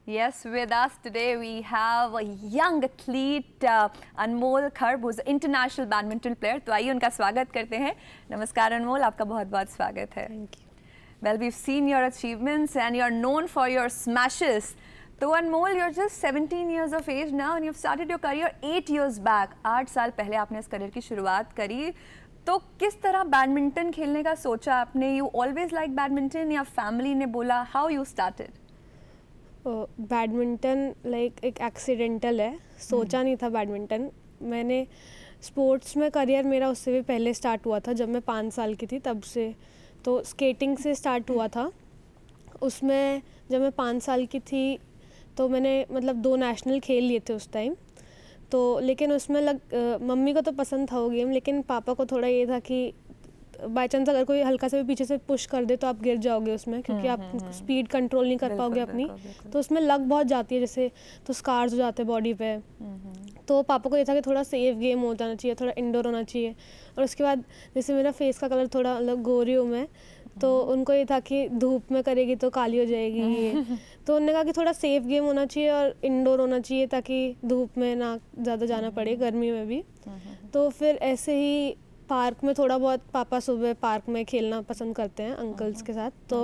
Yes, with us today we have a young athlete Anmol Kharb, who's an international badminton player. तो आइए उनका स्वागत करते हैं. नमस्कार अनमोल, आपका बहुत-बहुत स्वागत है. Thank you. Well, we've seen your achievements and you're known for your smashes. तो अनमोल, you're just 17 years of age now and you've started your career 8 years back. 8 साल पहले आपने इस करियर की शुरुआत करी. तो किस तरह बैडमिंटन खेलने का सोचा आपने? You always like बैडमिंटन या फैमिली ने बोला? How you started? Badminton like एक एक्सीडेंटल है, सोचा नहीं था बैडमिंटन. मैंने स्पोर्ट्स में करियर मेरा उससे भी पहले स्टार्ट हुआ था, जब मैं 5 साल की थी तब से. तो स्केटिंग से स्टार्ट हुआ था. उसमें जब मैं 5 साल की थी तो मैंने मतलब 2 नेशनल खेल लिए थे उस टाइम. तो लेकिन उसमें मम्मी को तो पसंद था वो गेम, लेकिन पापा को थोड़ा ये था कि बाई चांस अगर कोई हल्का सा भी पीछे से पुश कर दे तो आप गिर जाओगे उसमें, क्योंकि आप स्पीड कंट्रोल नहीं कर पाओगे अपनी. तो उसमें लग बहुत जाती है जैसे, तो स्कार्स हो जाते हैं बॉडी पे. तो पापा को ये था कि थोड़ा सेफ गेम हो जाना चाहिए, थोड़ा इंडोर होना चाहिए. और उसके बाद जैसे मेरा फेस का कलर थोड़ा अलग गोरी हूँ मैं, तो उनको ये था कि धूप में करेगी तो काली हो जाएगी ये. तो उन्होंने कहा कि थोड़ा सेफ गेम होना चाहिए और इंडोर होना चाहिए ताकि धूप में ना ज़्यादा जाना पड़े, गर्मी में भी. तो फिर ऐसे ही पार्क में थोड़ा बहुत, पापा सुबह पार्क में खेलना पसंद करते हैं अंकल्स के साथ. तो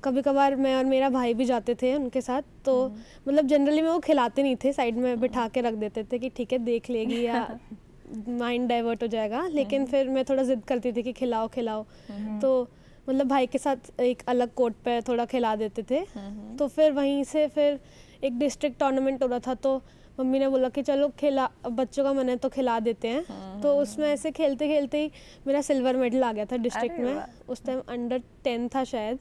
कभी कभार मैं और मेरा भाई भी जाते थे उनके साथ. तो मतलब जनरली मैं वो खिलाते नहीं थे, साइड में बिठा के रख देते थे कि ठीक है देख लेगी या माइंड डाइवर्ट हो जाएगा. लेकिन फिर मैं थोड़ा ज़िद करती थी कि खिलाओ खिलाओ. तो मतलब भाई के साथ एक अलग कोर्ट पे थोड़ा खिला देते थे. तो फिर वहीं से फिर एक डिस्ट्रिक्ट टूर्नामेंट हो रहा था, तो मम्मी ने बोला कि चलो खिला, बच्चों का मन है तो खिला देते हैं. तो उसमें ऐसे खेलते खेलते ही मेरा सिल्वर मेडल आ गया था डिस्ट्रिक्ट में. उस टाइम अंडर 10 था शायद.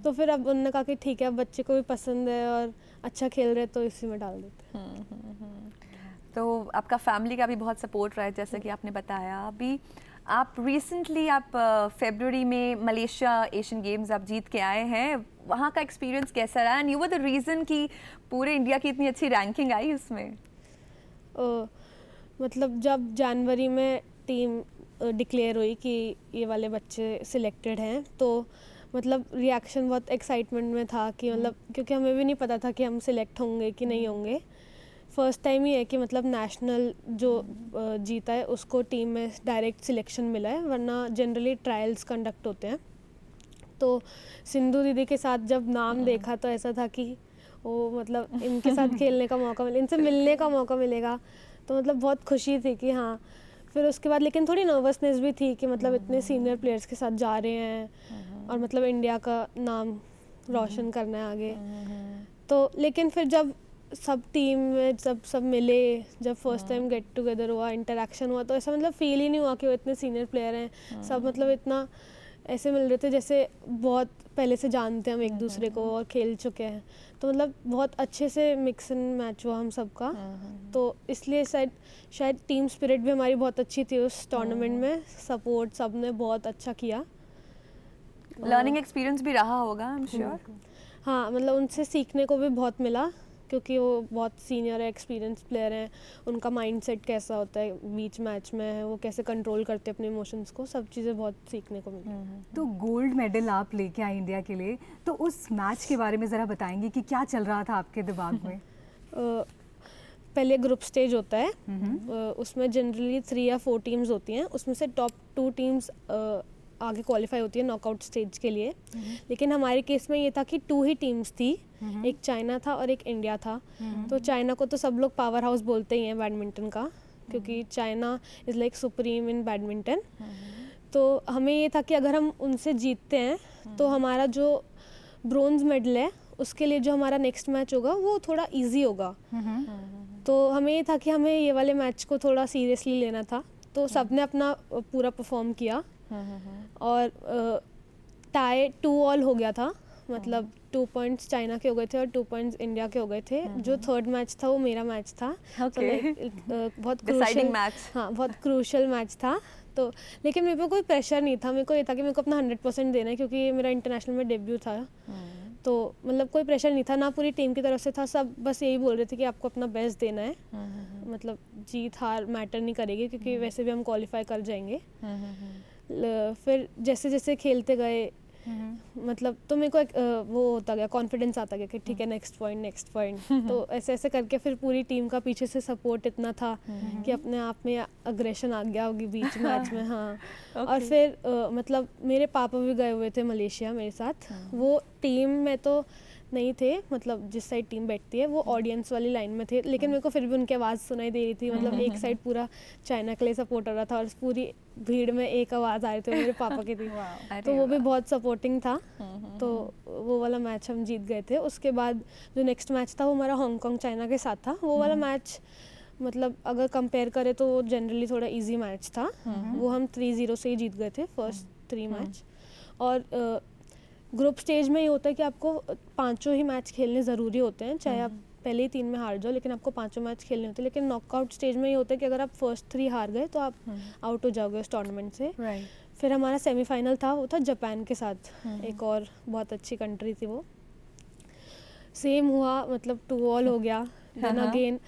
तो फिर अब उन्होंने कहा कि ठीक है, अब बच्चे को भी पसंद है और अच्छा खेल रहे तो इसी में डाल देते हैं. तो आपका फैमिली का भी बहुत सपोर्ट रहा है, जैसे कि आपने बताया. अभी आप रिसेंटली फरवरी में मलेशिया एशियन गेम्स आप जीत के आए हैं. वहाँ का एक्सपीरियंस कैसा रहा? And you were the reason कि पूरे इंडिया की इतनी अच्छी रैंकिंग आई उसमें. मतलब जब जनवरी में टीम डिक्लेयर हुई कि ये वाले बच्चे सिलेक्टेड हैं, तो मतलब रिएक्शन बहुत एक्साइटमेंट में था कि मतलब, क्योंकि हमें भी नहीं पता था कि हम सिलेक्ट होंगे कि नहीं होंगे. फर्स्ट टाइम ही है कि मतलब नेशनल जो जीता है उसको टीम में डायरेक्ट सिलेक्शन मिला है, वरना जनरली ट्रायल्स कंडक्ट होते हैं. तो सिंधु दीदी के साथ जब नाम देखा तो ऐसा था कि वो मतलब इनके साथ खेलने का मौका मिले, इनसे मिलने का मौका मिलेगा. तो मतलब बहुत खुशी थी कि हाँ. फिर उसके बाद लेकिन थोड़ी नर्वसनेस भी थी कि मतलब इतने सीनियर प्लेयर्स के साथ जा रहे हैं और मतलब इंडिया का नाम रोशन करना है आगे. तो लेकिन फिर जब सब टीम में सब मिले, जब फर्स्ट टाइम गेट टुगेदर हुआ, इंटरेक्शन हुआ, तो ऐसा मतलब फील ही नहीं हुआ कि वो इतने सीनियर प्लेयर हैं. सब मतलब इतना ऐसे मिल रहे थे जैसे बहुत पहले से जानते हैं हम एक दूसरे को और खेल चुके हैं. तो मतलब बहुत अच्छे से मिक्स एंड मैच हुआ हम सबका. तो इसलिए शायद टीम स्पिरिट भी हमारी बहुत अच्छी थी उस टूर्नामेंट में. सपोर्ट सब ने बहुत अच्छा किया. लर्निंग एक्सपीरियंस भी रहा होगा, आई एम श्योर. हाँ, मतलब उनसे सीखने को भी बहुत मिला, क्योंकि वो बहुत सीनियर है, एक्सपीरियंस प्लेयर हैं. उनका माइंडसेट कैसा होता है बीच मैच में, वो कैसे कंट्रोल करते हैं अपने इमोशंस को, सब चीज़ें बहुत सीखने को मिली. तो गोल्ड मेडल आप लेके आए इंडिया के लिए, तो उस मैच के बारे में ज़रा बताएंगे कि क्या चल रहा था आपके दिमाग में? पहले ग्रुप स्टेज होता है. उसमें जनरली 3 या 4 टीम्स होती हैं. उसमें से टॉप 2 टीम्स आगे क्वालिफाई होती है नॉकआउट स्टेज के लिए. लेकिन हमारे केस में ये था कि 2 ही टीम्स थी. एक चाइना था और एक इंडिया था. तो चाइना को तो सब लोग पावर हाउस बोलते ही हैं बैडमिंटन का, क्योंकि China is like supreme in badminton. तो हमें ये था कि अगर हम उनसे जीतते हैं तो हमारा जो ब्रोंज मेडल है उसके लिए जो हमारा नेक्स्ट मैच होगा वो थोड़ा ईजी होगा. तो हमें ये था कि हमें ये वाले मैच को थोड़ा सीरियसली लेना था. तो सब ने अपना पूरा परफॉर्म किया और टाई 2-2 हो गया था. मतलब 2 पॉइंट्स चाइना के हो गए थे और 2 पॉइंट्स इंडिया के हो गए थे. जो थर्ड मैच था वो मेरा मैच था. बहुत डिसाइडिंग मैच. हाँ, बहुत क्रूशल मैच था. तो लेकिन मेरे को कोई प्रेशर नहीं था. मेरे को ये था कि मेरे को अपना 100% देना है, क्योंकि मेरा इंटरनेशनल में डेब्यू था. तो मतलब कोई प्रेशर नहीं था, ना पूरी टीम की तरफ से था. सब बस यही बोल रहे थे कि आपको अपना बेस्ट देना है. मतलब जीत हार मैटर नहीं करेगी, क्योंकि वैसे भी हम क्वालिफाई कर जाएंगे. फिर जैसे जैसे खेलते गए मतलब तो मेरे को एक वो होता गया, कॉन्फिडेंस आता गया कि ठीक है नेक्स्ट पॉइंट तो ऐसे ऐसे करके फिर पूरी टीम का पीछे से सपोर्ट इतना था कि अपने आप में अग्रेशन आ गया होगी बीच मैच में। हाँ और फिर मतलब मेरे पापा भी गए हुए थे मलेशिया मेरे साथ, वो टीम में तो नहीं थे, मतलब जिस साइड टीम बैठती है वो ऑडियंस वाली लाइन में थे, लेकिन मेरे को फिर भी उनकी आवाज़ सुनाई दे रही थी। मतलब एक साइड पूरा चाइना के लिए सपोर्ट हो रहा था और पूरी भीड़ में एक आवाज़ आ रही थी, वो मेरे पापा की थी। तो वो भी बहुत सपोर्टिंग था। तो वो वाला मैच हम जीत गए थे। उसके बाद जो नेक्स्ट मैच था वो हमारा हांगकांग चाइना के साथ था। वो वाला मैच मतलब अगर कंपेयर करें तो वो जनरली थोड़ा इजी मैच था। वो हम 3-0 से ही जीत गए थे फर्स्ट 3 मैच। और ग्रुप स्टेज में ये होता है कि आपको 5 ही मैच खेलने ज़रूरी होते हैं, चाहे आप पहले ही 3 में हार जाओ, लेकिन आपको 5 मैच खेलने होते हैं। लेकिन नॉकआउट स्टेज में ये होता है कि अगर आप फर्स्ट 3 हार गए तो आप आउट हो जाओगे उस टूर्नामेंट से। फिर हमारा सेमीफाइनल था, वो था जापान के साथ, एक और बहुत अच्छी कंट्री थी वो। सेम हुआ, मतलब 2-2 हो गया। देन अगेन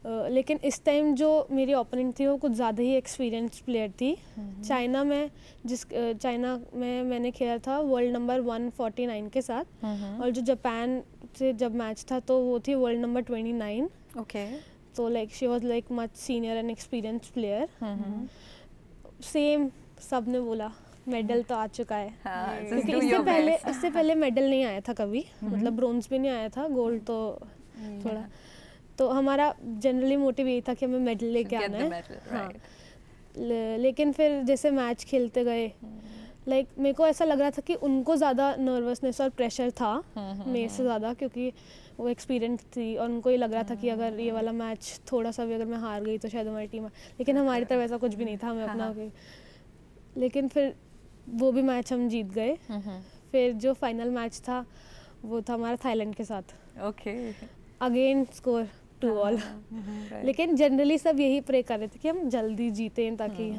लेकिन इस टाइम जो मेरी ओपोनेंट थी वो कुछ ज़्यादा ही एक्सपीरियंस प्लेयर थी। चाइना में मैंने खेला था वर्ल्ड नंबर 149 के साथ, और जो जापान से जब मैच था तो वो थी वर्ल्ड नंबर 29। तो like she was like much senior and experience player. Same सब ने बोला मेडल तो आ चुका है, क्योंकि इससे पहले मेडल नहीं आया था कभी, मतलब ब्रोंज भी नहीं आया था, गोल्ड तो थोड़ा। तो हमारा जनरली मोटिव यही था कि हमें मेडल लेके आना है। हाँ लेकिन फिर जैसे मैच खेलते गए, लाइक मेरे को ऐसा लग रहा था कि उनको ज़्यादा नर्वसनेस और प्रेशर था मेरे से ज़्यादा, क्योंकि वो एक्सपीरियंस थी और उनको ये लग रहा था कि अगर ये वाला मैच थोड़ा सा भी अगर मैं हार गई तो शायद हमारी टीम, लेकिन हमारी तरफ ऐसा कुछ भी नहीं था, हमें अपना लेकिन फिर वो भी मैच हम जीत गए। फिर जो फाइनल मैच था वो था हमारा थाईलैंड के साथ। Again score 2-2। लेकिन जनरली सब यही प्रे कर रहे थे कि हम जल्दी जीतें ताकि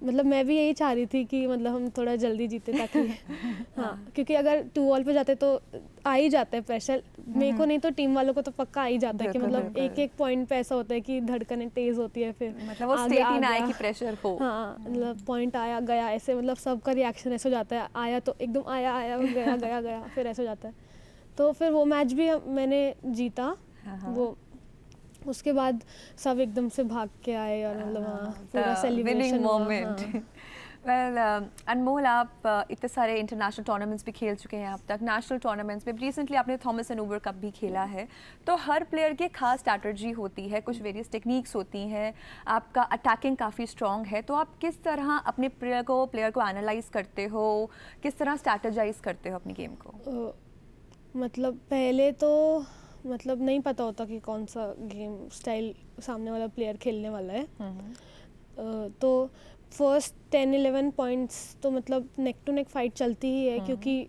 मतलब मैं भी यही चाह रही थी कि मतलब हम थोड़ा जल्दी जीते ताकि क्योंकि अगर 2-2 पे जाते तो आ ही जाता है प्रेशर मेरे को, नहीं तो टीम वालों को तो पक्का आ ही जाता है कि मतलब एक पॉइंट पे ऐसा होता है कि धड़कनें तेज होती है, फिर मतलब वो स्टेट ही ना आए कि प्रेशर हो। मतलब पॉइंट आया गया ऐसे, मतलब सबका रिएक्शन ऐसे हो जाता है, आया तो एकदम आया गया फिर ऐसे हो जाता है। तो फिर वो मैच भी मैंने जीता। वो उसके बाद सब एकदम से भाग के आए और मतलब पूरा सेलिब्रेशन मोमेंट। वेल अनमोल, आप इतने सारे इंटरनेशनल टूर्नामेंट्स भी खेल चुके हैं अब तक, नेशनल टूर्नामेंट्स में रिसेंटली आपने थॉमस एंड उबर कप भी खेला है। तो हर प्लेयर की खास स्ट्रैटेजी होती है, कुछ वेरियस टेक्निक्स होती हैं, आपका अटैकिंग काफ़ी स्ट्रॉन्ग है, तो आप किस तरह अपने प्लेयर को एनालाइज करते हो, किस तरह स्ट्रैटेजाइज करते हो अपनी गेम को? मतलब पहले तो मतलब नहीं पता होता कि कौन सा गेम स्टाइल सामने वाला प्लेयर खेलने वाला है। तो फर्स्ट 10-11 पॉइंट्स तो मतलब नेक टू नेक फाइट चलती ही है, क्योंकि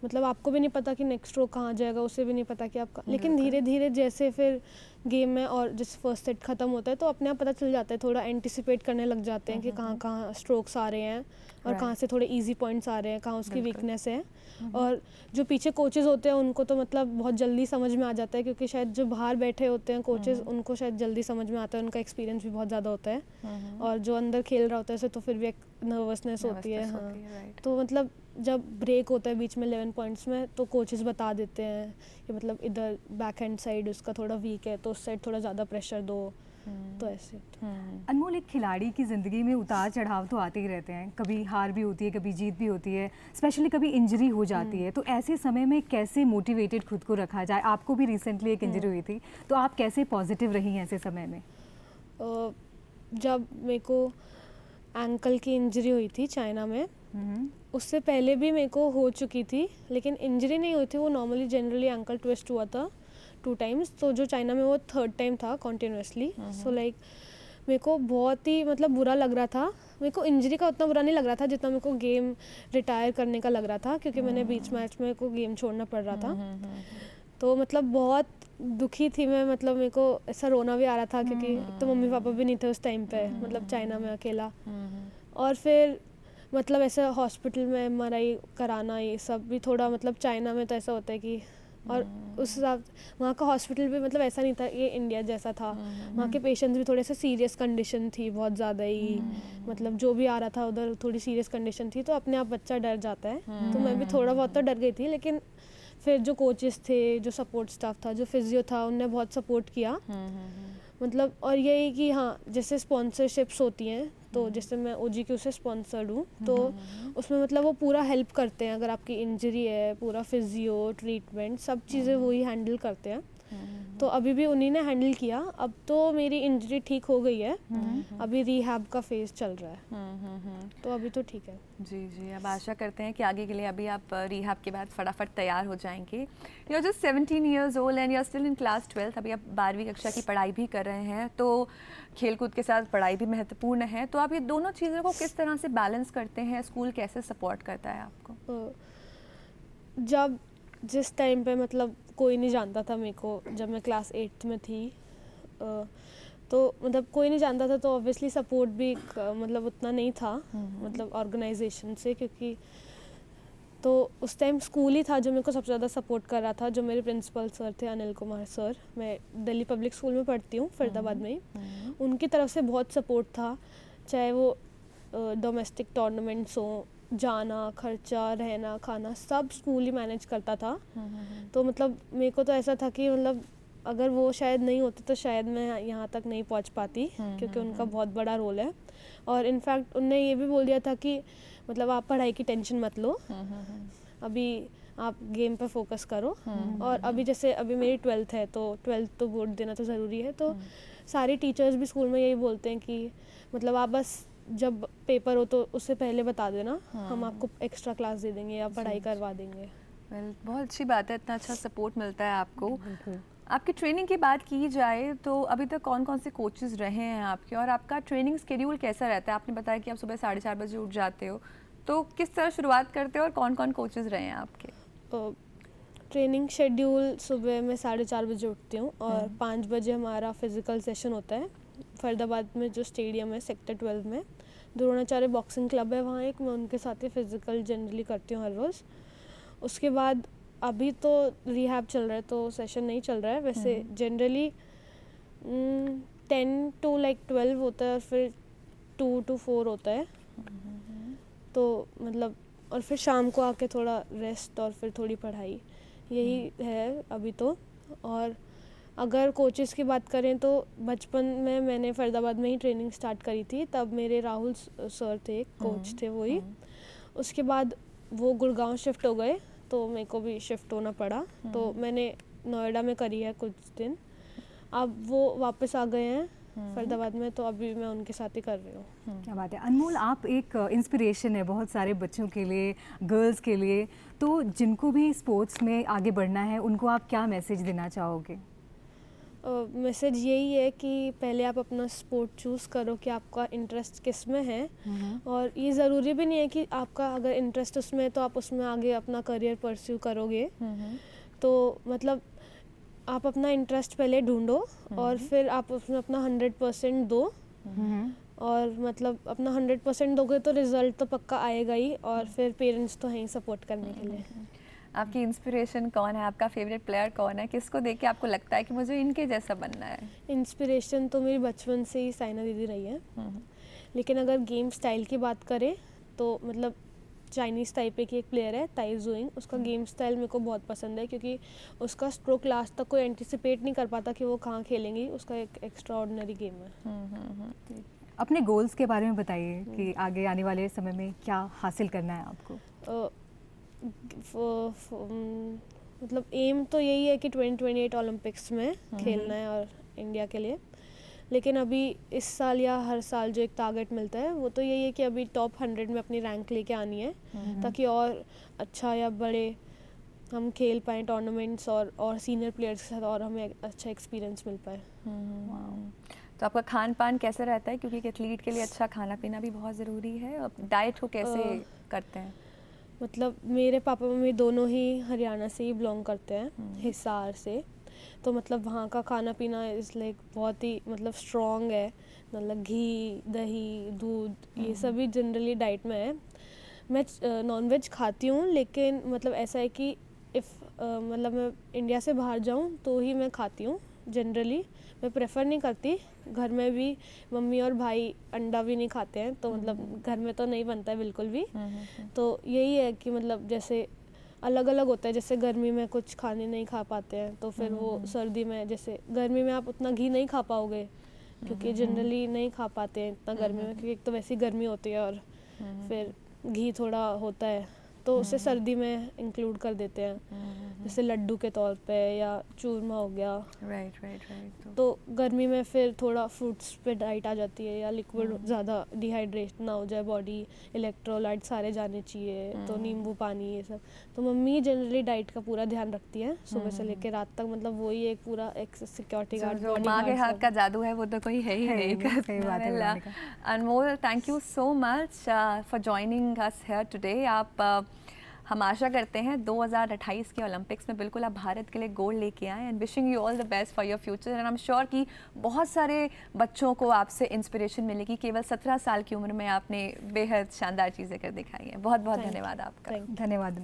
मतलब आपको भी नहीं पता कि नेक्स्ट रो कहाँ जाएगा, उसे भी नहीं पता कि आपका, लेकिन धीरे धीरे जैसे फिर गेम में और जैसे फर्स्ट सेट ख़त्म होता है तो अपने आप पता चल जाता है, थोड़ा एंटिसिपेट करने लग जाते हैं कि कहाँ कहाँ स्ट्रोक्स आ रहे हैं और कहाँ से थोड़े इजी पॉइंट्स आ रहे हैं, कहाँ उसकी वीकनेस है। और जो पीछे कोचेस होते हैं उनको तो मतलब बहुत जल्दी समझ में आ जाता है, क्योंकि शायद जो बाहर बैठे होते हैं कोचेस उनको शायद जल्दी समझ में आता है, उनका एक्सपीरियंस भी बहुत ज़्यादा होता है। और जो अंदर खेल रहा होता है उसे तो फिर भी एक नर्वसनेस होती है। हाँ तो मतलब जब ब्रेक होता है बीच में 11 पॉइंट्स में तो कोचेस बता देते हैं कि मतलब इधर बैक हैंड साइड उसका थोड़ा वीक है तो उस साइड थोड़ा ज़्यादा प्रेशर दो, तो ऐसे। अनमोल, एक खिलाड़ी की ज़िंदगी में उतार चढ़ाव तो आते ही रहते हैं, कभी हार भी होती है, कभी जीत भी होती है, स्पेशली कभी इंजरी हो जाती है, तो ऐसे समय में कैसे मोटिवेटेड खुद को रखा जाए? आपको भी रिसेंटली एक इंजरी हुई थी, तो आप कैसे पॉजिटिव रही ऐसे समय में? जब मेरे को एंकल की इंजरी हुई थी चाइना में, उससे पहले भी मेरे को हो चुकी थी, लेकिन इंजरी नहीं हुई थी, वो नॉर्मली जनरली एंकल ट्विस्ट हुआ था 2 टाइम्स, तो जो चाइना में वो 3rd टाइम था कॉन्टिन्यूसली। सो लाइक मेरे को बहुत ही मतलब बुरा लग रहा था। मेरे को इंजरी का उतना बुरा नहीं लग रहा था जितना मेरे को गेम रिटायर करने का लग रहा था, क्योंकि मैंने बीच मैच में को गेम छोड़ना पड़ रहा था। तो मतलब बहुत दुखी थी मैं, मतलब मेरे को ऐसा रोना भी आ रहा था, क्योंकि तो मम्मी पापा भी नहीं थे उस टाइम पे, मतलब चाइना में अकेला। और फिर मतलब ऐसे हॉस्पिटल में MRI कराना, ये सब भी थोड़ा मतलब चाइना में तो ऐसा होता है कि और उस हिसाब वहाँ का हॉस्पिटल भी मतलब ऐसा नहीं था ये इंडिया जैसा था। वहाँ के पेशेंट्स भी थोड़े से सीरियस कंडीशन थी, बहुत ज़्यादा ही मतलब जो भी आ रहा था उधर थोड़ी सीरियस कंडीशन थी, तो अपने आप बच्चा डर जाता है। तो मैं भी थोड़ा बहुत तो डर गई थी, लेकिन फिर जो कोचेस थे, जो सपोर्ट स्टाफ था, जो फिजियो था, उनने बहुत सपोर्ट किया। मतलब और यही कि हाँ, जैसे स्पॉन्सरशिप्स होती हैं, तो जैसे मैं OGQ से स्पॉन्सर्ड हूँ, तो उसमें मतलब वो पूरा हेल्प करते हैं। अगर आपकी इंजरी है, पूरा फिजियो ट्रीटमेंट सब चीज़ें वही हैंडल करते हैं। तो अभी भी उन्हीं ने हैंडल किया। अब तो मेरी इंजरी ठीक हो गई है, अभी रिहैब का फेज चल रहा है, तो अभी तो ठीक है। जी जी, अब आशा करते हैं कि आगे के लिए अभी आप रिहैब के बाद फटाफट तैयार हो जाएंगे। You are just 17 years old and you are still in class 12, अभी आप 12वीं कक्षा की पढ़ाई भी कर रहे हैं, तो खेलकूद के साथ पढ़ाई भी महत्वपूर्ण है। तो आप ये दोनों चीज़ों को किस तरह से बैलेंस करते हैं? स्कूल कैसे सपोर्ट करता है आपको? जब जिस टाइम पे मतलब कोई नहीं जानता था मेरे को, जब मैं क्लास 8th में थी, तो मतलब कोई नहीं जानता था, तो ऑब्वियसली सपोर्ट भी मतलब उतना नहीं था मतलब ऑर्गेनाइजेशन से, क्योंकि तो उस टाइम स्कूल ही था जो मेरे को सबसे ज़्यादा सपोर्ट कर रहा था। जो मेरे प्रिंसिपल सर थे, अनिल कुमार सर, मैं दिल्ली पब्लिक स्कूल में पढ़ती हूँ फरीदाबाद में ही, उनकी तरफ से बहुत सपोर्ट था। चाहे वो डोमेस्टिक टूर्नामेंट्स हों, जाना, खर्चा, रहना, खाना सब स्कूल ही मैनेज करता था। तो मतलब मेरे को तो ऐसा था कि मतलब अगर वो शायद नहीं होते तो शायद मैं यहाँ तक नहीं पहुँच पाती, क्योंकि उनका बहुत बड़ा रोल है। और इनफैक्ट उनने ये भी बोल दिया था कि मतलब आप पढ़ाई की टेंशन मत लो, अभी आप गेम पे फोकस करो। और अभी जैसे अभी मेरी 12th है, तो 12th तो बोर्ड देना तो ज़रूरी है, तो सारे टीचर्स भी स्कूल में यही बोलते हैं कि मतलब आप बस जब पेपर हो तो उससे पहले बता देना, हम आपको एक्स्ट्रा क्लास दे देंगे या पढ़ाई करवा देंगे। वेल, बहुत अच्छी बात है, इतना अच्छा सपोर्ट मिलता है आपको। आपकी ट्रेनिंग की बात की जाए तो अभी तक कौन कौन से कोचेस रहे हैं आपके, और आपका ट्रेनिंग स्केड्यूल कैसा रहता है? आपने बताया कि आप सुबह 4:30 बजे उठ जाते हो, तो किस तरह शुरुआत करते हो और कौन कौन कोचेस रहे हैं आपके? ट्रेनिंग शेड्यूल सुबह मैं 4:30 बजे उठती हूँ, और 5 बजे हमारा फिज़िकल सेशन होता है फरीदाबाद में, जो स्टेडियम है सेक्टर 12 में। द्रोणाचार्य बॉक्सिंग क्लब है वहाँ एक, मैं उनके साथ ही फ़िज़िकल जनरली करती हूँ हर रोज़। उसके बाद अभी तो रिहैब चल रहा है, तो सेशन नहीं चल रहा है। वैसे जनरली 10 to 12 होता है, और फिर 2 to 4 होता है। तो मतलब और फिर शाम को आके थोड़ा रेस्ट और फिर थोड़ी पढ़ाई, यही है अभी तो। और अगर कोचेस की बात करें तो बचपन में मैंने फरीदाबाद में ही ट्रेनिंग स्टार्ट करी थी, तब मेरे राहुल सर थे, कोच थे वही। उसके बाद वो गुड़गांव शिफ्ट हो गए, तो मेरे को भी शिफ्ट होना पड़ा, तो मैंने नोएडा में करी है कुछ दिन। अब वो वापस आ गए हैं फरीदाबाद में, तो अभी मैं उनके साथ ही कर रही हूँ। क्या बात है अनमोल, आप एक इंस्पिरेशन है बहुत सारे बच्चों के लिए, गर्ल्स के लिए। तो जिनको भी स्पोर्ट्स में आगे बढ़ना है, उनको आप क्या मैसेज देना चाहोगे? मैसेज यही है कि पहले आप अपना स्पोर्ट चूज़ करो कि आपका इंटरेस्ट किस में है। और ये ज़रूरी भी नहीं है कि आपका अगर इंटरेस्ट उसमें है तो आप उसमें आगे अपना करियर परस्यू करोगे। तो मतलब आप अपना इंटरेस्ट पहले ढूंढो, और फिर आप उसमें अपना 100% दो। और मतलब अपना 100% दोगे तो रिज़ल्ट तो पक्का आएगा ही, और फिर पेरेंट्स तो हैं ही सपोर्ट करने के लिए। आपकी इंस्पिरेशन कौन है? आपका फेवरेट प्लेयर कौन है? किसको देख के आपको लगता है कि मुझे इनके जैसा बनना है? इंस्पिरेशन तो मेरी बचपन से ही साइना दीदी रही है। लेकिन अगर गेम स्टाइल की बात करें तो मतलब चाइनीज़ टाइपे की एक प्लेयर है ताई जुइंग, उसका गेम स्टाइल मेरे को बहुत पसंद है, क्योंकि उसका स्ट्रोक लास्ट तक कोई एंटिसिपेट नहीं कर पाता कि वो कहाँ खेलेंगी। उसका एक एक्स्ट्रा ऑर्डिनरी गेम है। अपने गोल्स के बारे में बताइए कि आगे आने वाले समय में क्या हासिल करना है आपको? मतलब एम तो यही है कि 2028 ओलंपिक्स में खेलना है और इंडिया के लिए। लेकिन अभी इस साल या हर साल जो एक टारगेट मिलता है वो तो यही है कि अभी टॉप 100 में अपनी रैंक लेके आनी है, ताकि और अच्छा या बड़े हम खेल पाएँ टूर्नामेंट्स और सीनियर प्लेयर्स के साथ, और हमें अच्छा एक्सपीरियंस मिल पाए। तो आपका खान पान कैसा रहता है? क्योंकि एक एथलीट के लिए अच्छा खाना पीना भी बहुत ज़रूरी है। अब डाइट को कैसे करते हैं? मतलब मेरे पापा मम्मी दोनों ही हरियाणा से ही बिलोंग करते हैं, हिसार से। तो मतलब वहाँ का खाना पीना इज़ लाइक बहुत ही मतलब स्ट्रॉन्ग है, मतलब घी, दही, दूध, ये सभी जनरली डाइट में है। मैं नॉनवेज खाती हूँ, लेकिन मतलब ऐसा है कि इफ़ मतलब मैं इंडिया से बाहर जाऊँ तो ही मैं खाती हूँ जनरली। मैं प्रेफर नहीं करती। घर में भी मम्मी और भाई अंडा भी नहीं खाते हैं, तो मतलब घर में तो नहीं बनता है बिल्कुल भी। तो यही है कि मतलब जैसे अलग अलग होता है, जैसे गर्मी में कुछ खाने नहीं खा पाते हैं तो फिर वो सर्दी में, जैसे गर्मी में आप उतना घी नहीं खा पाओगे क्योंकि जनरली नहीं खा पाते हैं इतना गर्मी में, क्योंकि एक तो वैसी गर्मी होती है और फिर घी थोड़ा होता है, तो उसे सर्दी में इंक्लूड कर देते हैं, जैसे लड्डू के तौर पे या चूरमा हो गया। Right right right. तो गर्मी में फिर थोड़ा फ्रूट्स पे डाइट आ जाती है, या लिक्विड ज़्यादा डिहाइड्रेट ना हो जाए बॉडी, इलेक्ट्रोलाइट सारे जाने चाहिए, तो नींबू पानी ये सब। तो मम्मी जनरली डाइट का पूरा ध्यान रखती है सुबह से लेकर रात तक, मतलब वही एक पूरा एक सिक्योरिटी गार्ड, जो बॉडी माँ के हाथ गार्ड का जादू है वो तो कोई है ही है नहीं। ही नहीं, सही बात है Well, Monika. Anmol, thank you so much for joining us here today. आप हम आशा करते हैं 2028 के ओलंपिक्स में बिल्कुल आप भारत के लिए गोल्ड लेके आए, and wishing you all the best for your future. And I am sure कि बहुत सारे बच्चों को आपसे इंस्पिरेशन मिलेगी। केवल 17 साल की उम्र में आपने बेहद शानदार चीज़ें कर दिखाई हैं। बहुत बहुत Thank you. धन्यवाद आपका। Thank you. धन्यवाद।